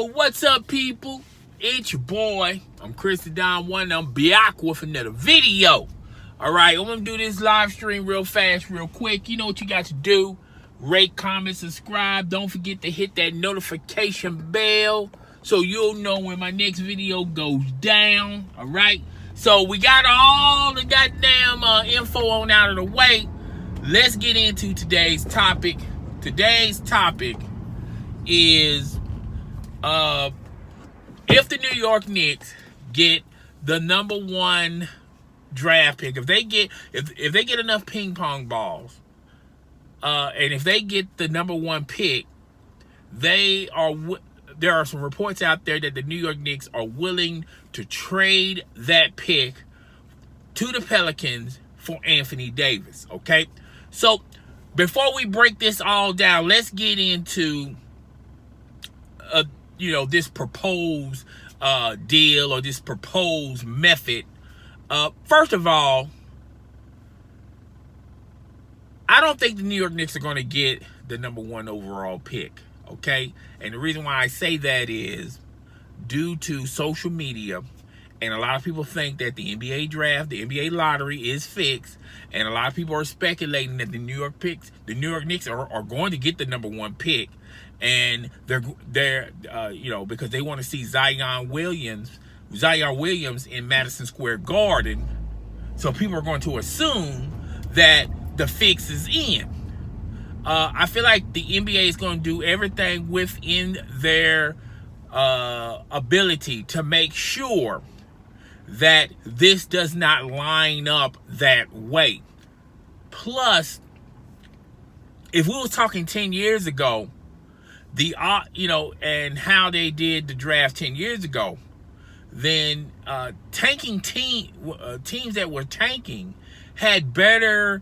What's up, people? It's your boy. I'm Chris the Don One. I'm back with another video. Alright, I'm gonna do this live stream real fast, real quick. You know what you got to do. Rate, comment, subscribe. Don't forget to hit that notification bell so you'll know when my next video goes down. Alright? So we got all the goddamn info on out of the way. Let's get into today's topic. Today's topic is if the New York Knicks get the number one draft pick, if they get enough ping pong balls, and if they get the number one pick, there are some reports out there that the New York Knicks are willing to trade that pick to the Pelicans for Anthony Davis. Okay, so before we break this all down, let's get into this proposed deal or this proposed method. First of all, I don't think the New York Knicks are going to get the number one overall pick, okay? And the reason why I say that is due to social media, and a lot of people think that the NBA draft, the NBA lottery is fixed, and a lot of people are speculating that the New York Knicks are going to get the number one pick, and they're because they want to see Zion Williams in Madison Square Garden. So people are going to assume that the fix is in. I feel like the NBA is going to do everything within their ability to make sure that this does not line up that way. Plus, if we were talking 10 years ago, and how they did the draft 10 years ago, then tanking teams that were tanking had better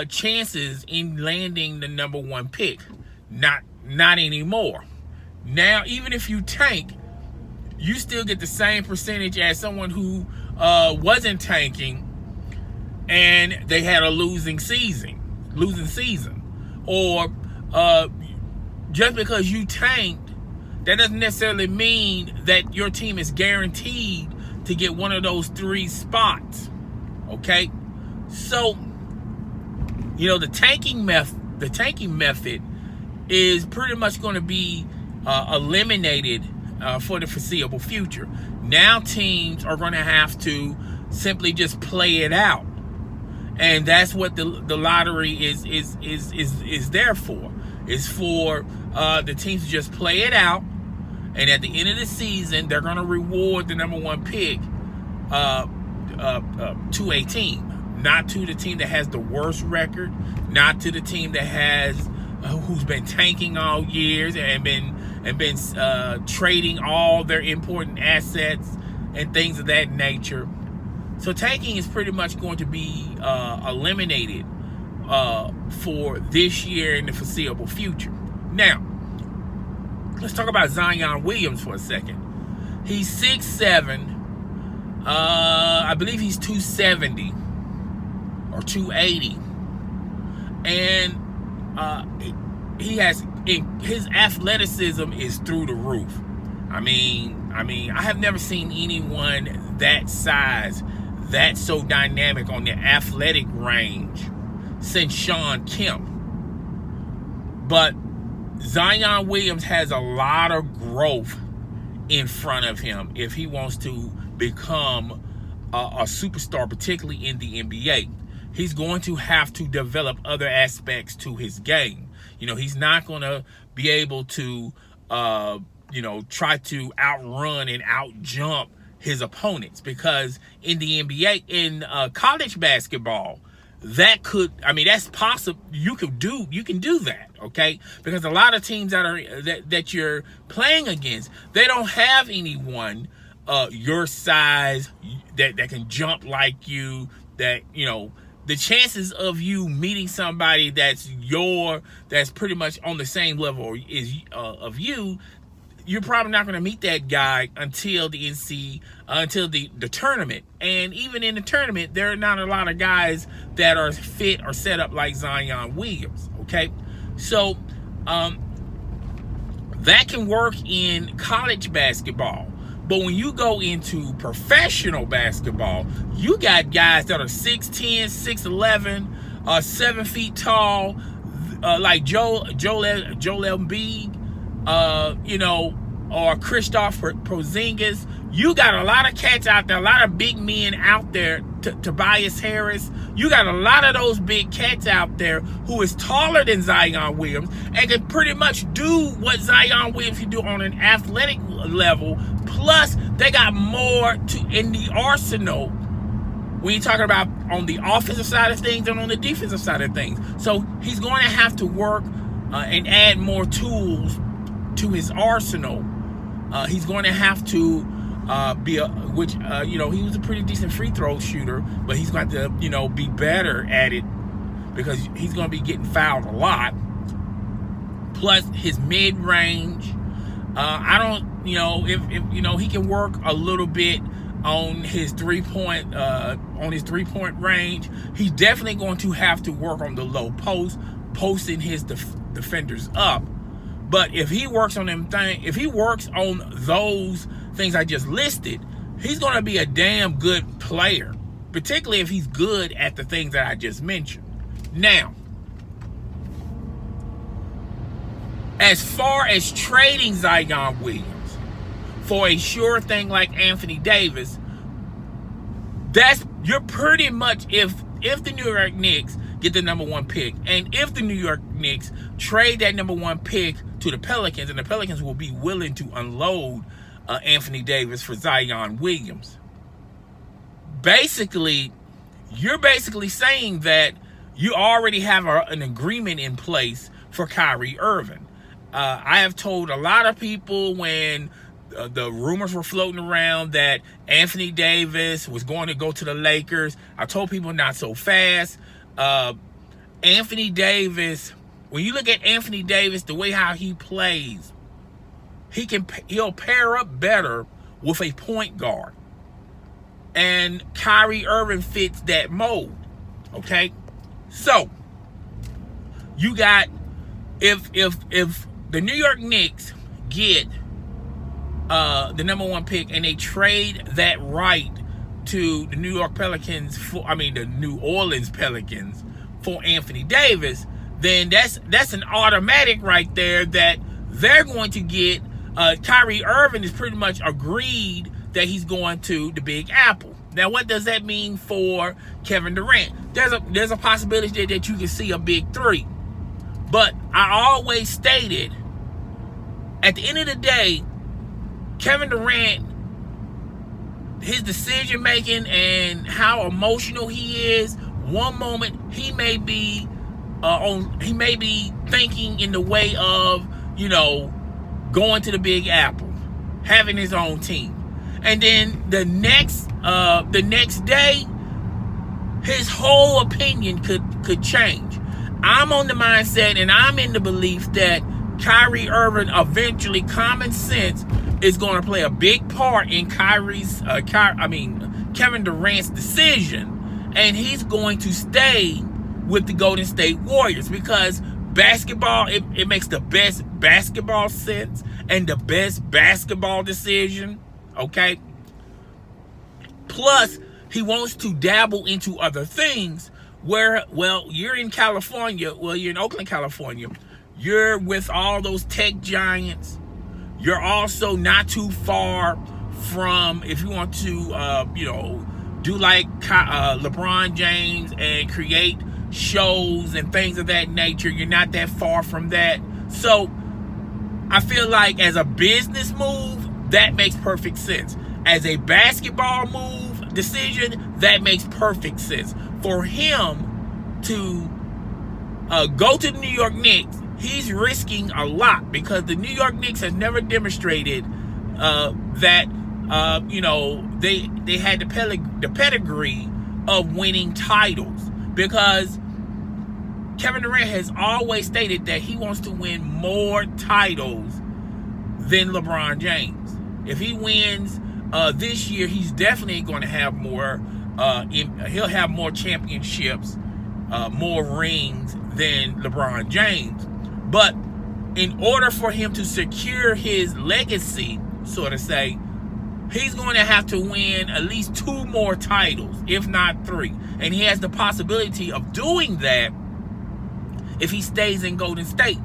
chances in landing the number one pick. Not anymore. Now, even if you tank, you still get the same percentage as someone who wasn't tanking and they had a losing season. Or just because you tanked, that doesn't necessarily mean that your team is guaranteed to get one of those three spots. Okay? So, the tanking method is pretty much going to be eliminated for the foreseeable future. Now teams are going to have to simply just play it out, and that's what the lottery is there for. It's for the teams to just play it out, and at the end of the season, they're going to reward the number one pick to a team, not to the team that has the worst record, not to the team that has who's been tanking all years and been trading all their important assets and things of that nature. So tanking is pretty much going to be eliminated for this year and the foreseeable future. Now, let's talk about Zion Williams for a second. He's 6'7". I believe he's 270 or 280. And his athleticism is through the roof. I mean, I have never seen anyone that size, that so dynamic on the athletic range since Sean Kemp. But Zion Williams has a lot of growth in front of him if he wants to become a superstar, particularly in the NBA. He's going to have to develop other aspects to his game. He's not going to be able to, try to outrun and outjump his opponents, because in the NBA, in college basketball, that's possible. You can do that, okay? Because a lot of teams that you're playing against, they don't have anyone your size that can jump like you. That the chances of you meeting somebody that's pretty much on the same level of you, you're probably not going to meet that guy until the tournament. And even in the tournament, there are not a lot of guys that are fit or set up like Zion Williams. Okay, so That can work in college basketball. But when you go into professional basketball, you got guys that are 6'10", 6'11", 7 feet tall, like Joel Embiid, or Kristaps Porzingis. You got a lot of cats out there, a lot of big men out there, Tobias Harris. You got a lot of those big cats out there who is taller than Zion Williams and can pretty much do what Zion Williams can do on an athletic level. Plus, they got more in the arsenal when you're talking about on the offensive side of things and on the defensive side of things. So he's going to have to work and add more tools to his arsenal. He's going to have to he was a pretty decent free throw shooter, but he's going to, be better at it because he's going to be getting fouled a lot. Plus his mid-range, if he can work a little bit on his three-point range. He's definitely going to have to work on the low post, posting his defenders up. But if he works on those things I just listed, he's going to be a damn good player, particularly if he's good at the things that I just mentioned. Now, as far as trading Zion Williams for a sure thing like Anthony Davis, you're pretty much, if the New York Knicks get the number 1 pick, and if the New York Knicks trade that number 1 pick to the Pelicans, and the Pelicans will be willing to unload Anthony Davis for Zion Williams, you're basically saying that you already have an agreement in place for Kyrie Irving. I have told a lot of people when the rumors were floating around that Anthony Davis was going to go to the Lakers, I told people not so fast. Anthony Davis, when you look at Anthony Davis, the way how he plays, he'll pair up better with a point guard. And Kyrie Irving fits that mold. Okay? So, you got, if the New York Knicks get the number 1 pick and they trade that right to the New Orleans Pelicans for Anthony Davis, then that's an automatic right there that they're going to get. Kyrie Irving is pretty much agreed that he's going to the Big Apple. Now, what does that mean for Kevin Durant? There's a possibility that you can see a big 3. But I always stated, at the end of the day, Kevin Durant, his decision making and how emotional he is, one moment he may be thinking in the way of, going to the Big Apple, having his own team. And then the next day, his whole opinion could change. I'm on the mindset and I'm in the belief that Kyrie Irving eventually, common sense is going to play a big part in Kevin Durant's decision, and he's going to stay with the Golden State Warriors because basketball, it makes the best basketball sense and the best basketball decision, okay? Plus, he wants to dabble into other things where, you're in California, you're in Oakland, California. You're with all those tech giants. You're also not too far from, if you want to, do like LeBron James and create shows and things of that nature. You're not that far from that. So I feel like as a business move, that makes perfect sense. As a basketball move decision, that makes perfect sense. For him to go to the New York Knicks, he's risking a lot because the New York Knicks has never demonstrated that they had the pedigree of winning titles, because Kevin Durant has always stated that he wants to win more titles than LeBron James. If he wins this year, he's definitely going to have more. He'll have more championships, more rings than LeBron James. But in order for him to secure his legacy, so to say, he's going to have to win at least 2 more titles, if not 3. And he has the possibility of doing that if he stays in Golden State.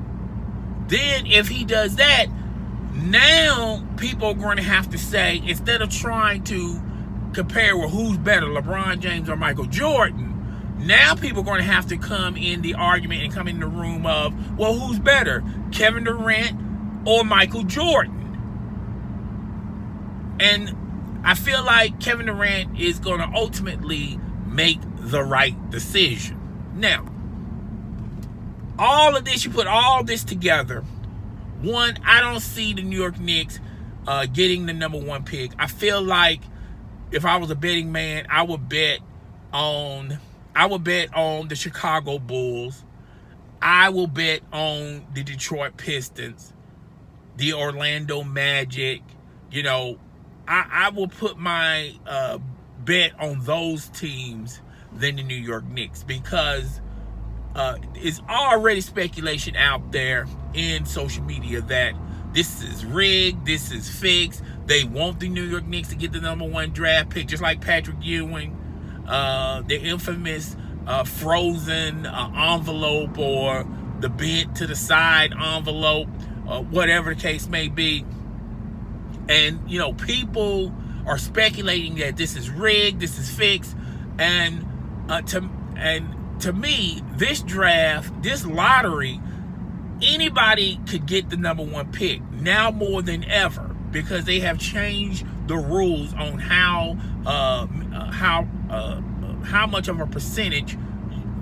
Then if he does that, now people are going to have to say, instead of trying to compare, well, who's better, LeBron James or Michael Jordan, now people are going to have to come in the argument and come in the room of, well, who's better, Kevin Durant or Michael Jordan? And I feel like Kevin Durant is going to ultimately make the right decision. Now, all of this, you put all this together. One, I don't see the New York Knicks getting the number 1 pick. I feel like if I was a betting man, I would bet on the Chicago Bulls. I will bet on the Detroit Pistons, the Orlando Magic. You know, I will put my bet on those teams than the New York Knicks, because it's already speculation out there in social media that this is rigged, this is fixed. They want the New York Knicks to get the number 1 draft pick, just like Patrick Ewing, the infamous frozen envelope, or the bent to the side envelope, whatever the case may be. And, you know, people are speculating that this is rigged, this is fixed. And to me, this draft, this lottery, anybody could get the number 1 pick now more than ever, because they have changed the rules on how much of a percentage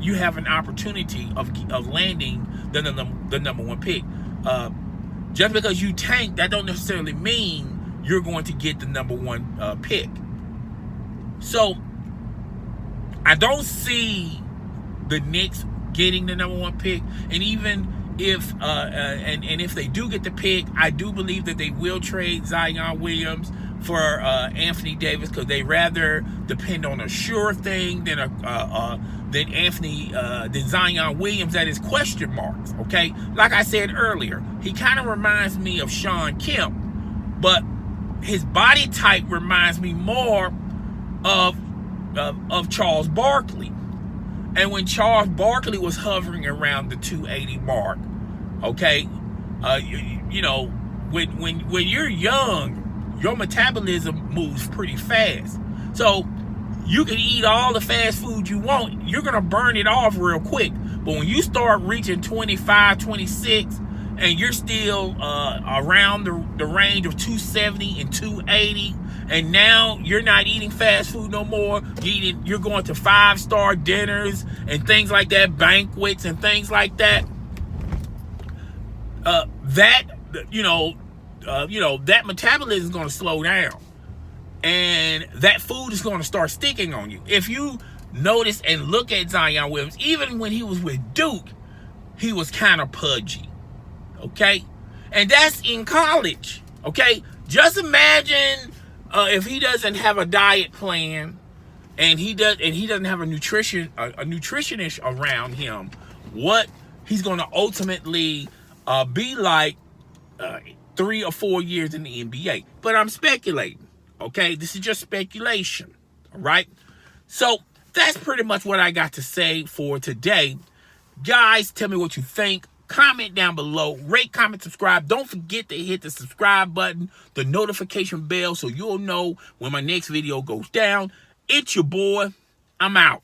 you have an opportunity of landing the number 1 pick. Just because you tank, that don't necessarily mean you're going to get the number 1 pick. So I don't see the Knicks getting the number 1 pick. And even if and if they do get the pick, I do believe that they will trade Zion Williams for Anthony Davis, because they rather depend on a sure thing than Zion Williams that is question marks. Okay, like I said earlier, he kind of reminds me of Shawn Kemp, but his body type reminds me more of Charles Barkley. And when Charles Barkley was hovering around the 280 mark, okay, you know, when you're young, your metabolism moves pretty fast. So you can eat all the fast food you want, you're gonna burn it off real quick. But when you start reaching 25, 26, and you're still around the range of 270 and 280, and now you're not eating fast food no more, you're going to 5-star dinners and things like that, banquets and things like that, that metabolism is going to slow down, and that food is going to start sticking on you. If you notice and look at Zion Williams, even when he was with Duke, he was kind of pudgy. Okay, and that's in college. Okay, just imagine if he doesn't have a diet plan, and he doesn't have a nutritionist around him, what he's going to ultimately be like 3 or 4 years in the NBA. But I'm speculating. Okay, this is just speculation. All right, so that's pretty much what I got to say for today, guys. Tell me what you think. Comment down below, rate, comment, subscribe. Don't forget to hit the subscribe button, the notification bell, so you'll know when my next video goes down. It's your boy. I'm out.